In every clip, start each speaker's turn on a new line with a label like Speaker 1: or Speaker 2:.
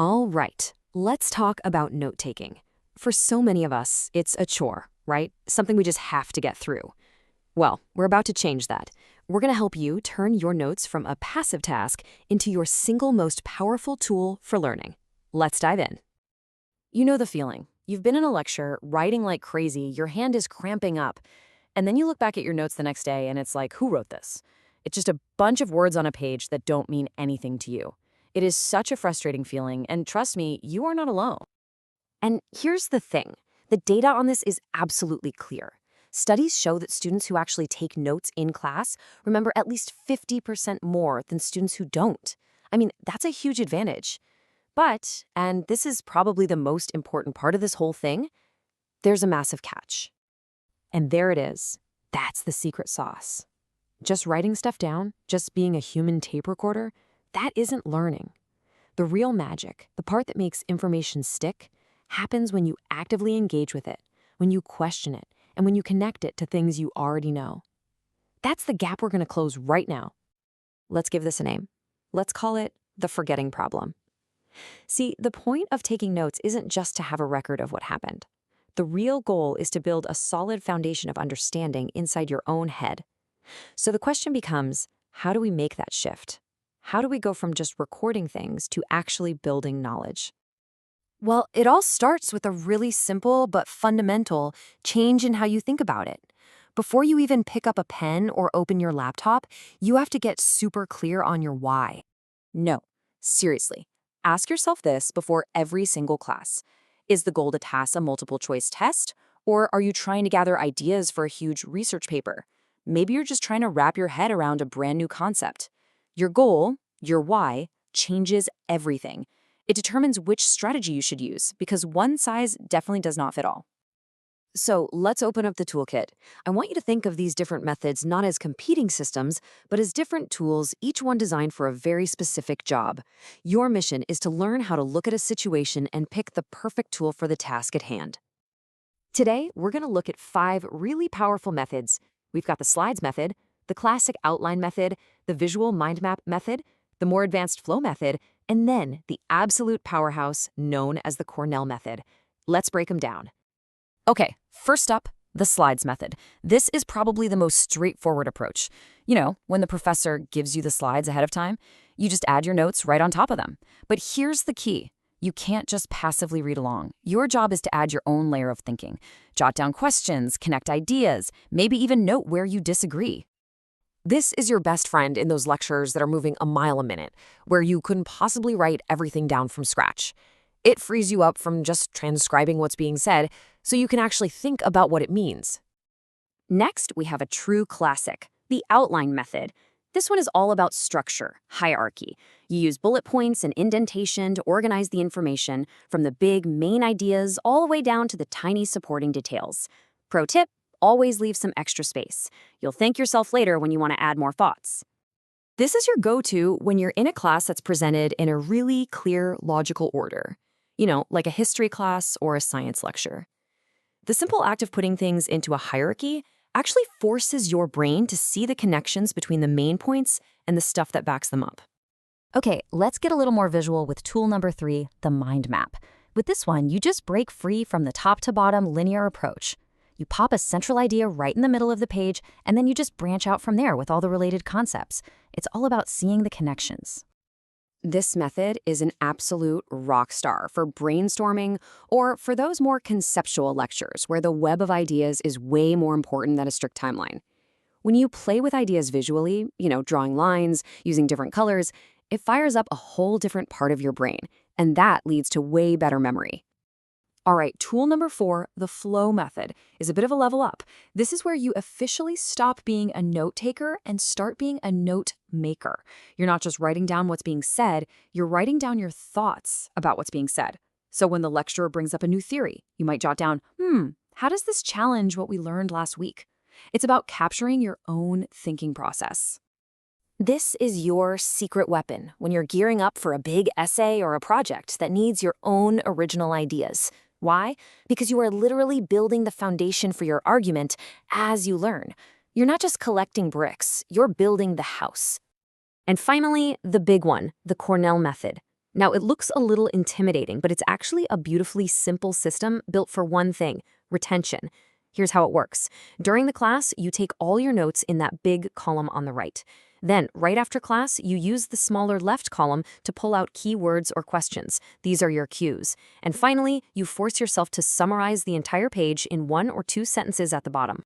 Speaker 1: All right, let's talk about note-taking. For so many of us, it's a chore, right? Something we just have to get through. Well, we're about to change that. We're going to help you turn your notes from a passive task into your single most powerful tool for learning. Let's dive in. You know the feeling. You've been in a lecture, writing like crazy, your hand is cramping up, and then you look back at your notes the next day and it's like, who wrote this? It's just a bunch of words on a page that don't mean anything to you. It is such a frustrating feeling, and trust me, you are not alone. And here's the thing. The data on this is absolutely clear. Studies show that students who actually take notes in class remember at least 50% more than students who don't. I mean, that's a huge advantage. But, and this is probably the most important part of this whole thing, there's a massive catch. And there it is. That's the secret sauce. Just writing stuff down, just being a human tape recorder, that isn't learning. The real magic, the part that makes information stick, happens when you actively engage with it, when you question it, and when you connect it to things you already know. That's the gap we're going to close right now. Let's give this a name. Let's call it the forgetting problem. See, the point of taking notes isn't just to have a record of what happened. The real goal is to build a solid foundation of understanding inside your own head. So the question becomes, how do we make that shift? How do we go from just recording things to actually building knowledge? Well, it all starts with a really simple but fundamental change in how you think about it. Before you even pick up a pen or open your laptop, you have to get super clear on your why. No, seriously, ask yourself this before every single class. Is the goal to pass a multiple choice test, or are you trying to gather ideas for a huge research paper? Maybe you're just trying to wrap your head around a brand new concept. Your goal, your why, changes everything. It determines which strategy you should use, because one size definitely does not fit all. So let's open up the toolkit. I want you to think of these different methods not as competing systems, but as different tools, each one designed for a very specific job. Your mission is to learn how to look at a situation and pick the perfect tool for the task at hand. Today, we're going to look at 5 really powerful methods. We've got the slides method, the classic outline method, the visual mind map method, the more advanced flow method, and then the absolute powerhouse known as the Cornell method. Let's break them down. Okay, first up, the slides method. This is probably the most straightforward approach. You know, when the professor gives you the slides ahead of time, you just add your notes right on top of them. But here's the key. You can't just passively read along. Your job is to add your own layer of thinking. Jot down questions, connect ideas, maybe even note where you disagree. This is your best friend in those lectures that are moving a mile a minute, where you couldn't possibly write everything down from scratch. It frees you up from just transcribing what's being said, so you can actually think about what it means. Next, we have a true classic, the outline method. This one is all about structure, hierarchy. You use bullet points and indentation to organize the information from the big main ideas all the way down to the tiny supporting details. Pro tip, always leave some extra space. You'll thank yourself later when you want to add more thoughts. This is your go-to when you're in a class that's presented in a really clear, logical order. You know, like a history class or a science lecture. The simple act of putting things into a hierarchy actually forces your brain to see the connections between the main points and the stuff that backs them up. Okay, let's get a little more visual with tool number 3, the mind map. With this one, you just break free from the top to bottom linear approach. You pop a central idea right in the middle of the page, and then you just branch out from there with all the related concepts. It's all about seeing the connections. This method is an absolute rock star for brainstorming or for those more conceptual lectures where the web of ideas is way more important than a strict timeline. When you play with ideas visually, drawing lines, using different colors, it fires up a whole different part of your brain, and that leads to way better memory. All right, tool number 4, the flow method, is a bit of a level up. This is where you officially stop being a note taker and start being a note maker. You're not just writing down what's being said, you're writing down your thoughts about what's being said. So when the lecturer brings up a new theory, you might jot down, how does this challenge what we learned last week? It's about capturing your own thinking process. This is your secret weapon when you're gearing up for a big essay or a project that needs your own original ideas. Why? Because you are literally building the foundation for your argument as you learn. You're not just collecting bricks, you're building the house. And finally, the big one, the Cornell method. Now, it looks a little intimidating, but it's actually a beautifully simple system built for one thing: retention. Here's how it works. During the class, you take all your notes in that big column on the right. Then, right after class, you use the smaller left column to pull out key words or questions. These are your cues. And finally, you force yourself to summarize the entire page in 1 or 2 sentences at the bottom.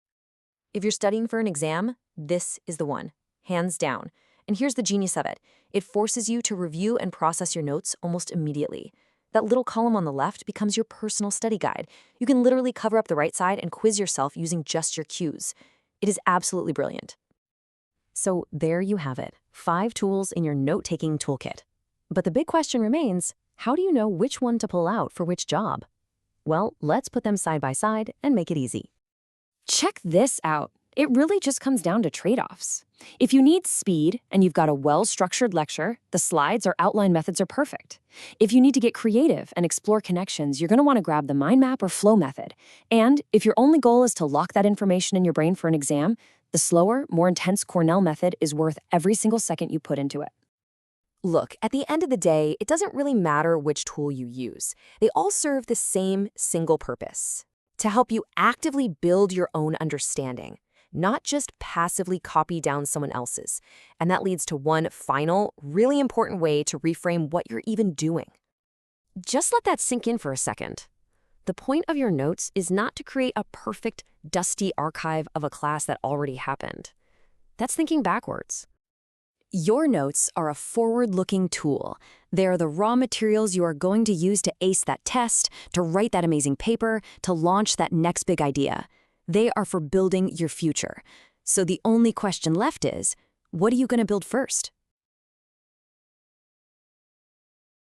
Speaker 1: If you're studying for an exam, this is the one, hands down. And here's the genius of it. It forces you to review and process your notes almost immediately. That little column on the left becomes your personal study guide. You can literally cover up the right side and quiz yourself using just your cues. It is absolutely brilliant. So there you have it, 5 tools in your note-taking toolkit. But the big question remains, how do you know which one to pull out for which job? Well, let's put them side by side and make it easy. Check this out. It really just comes down to trade-offs. If you need speed and you've got a well-structured lecture, the slides or outline methods are perfect. If you need to get creative and explore connections, you're going to want to grab the mind map or flow method. And if your only goal is to lock that information in your brain for an exam, the slower, more intense Cornell method is worth every single second you put into it. Look, at the end of the day, it doesn't really matter which tool you use. They all serve the same single purpose: to help you actively build your own understanding, not just passively copy down someone else's. And that leads to one final, really important way to reframe what you're even doing. Just let that sink in for a second. The point of your notes is not to create a perfect, dusty archive of a class that already happened. That's thinking backwards. Your notes are a forward-looking tool. They are the raw materials you are going to use to ace that test, to write that amazing paper, to launch that next big idea. They are for building your future. So the only question left is, what are you going to build first?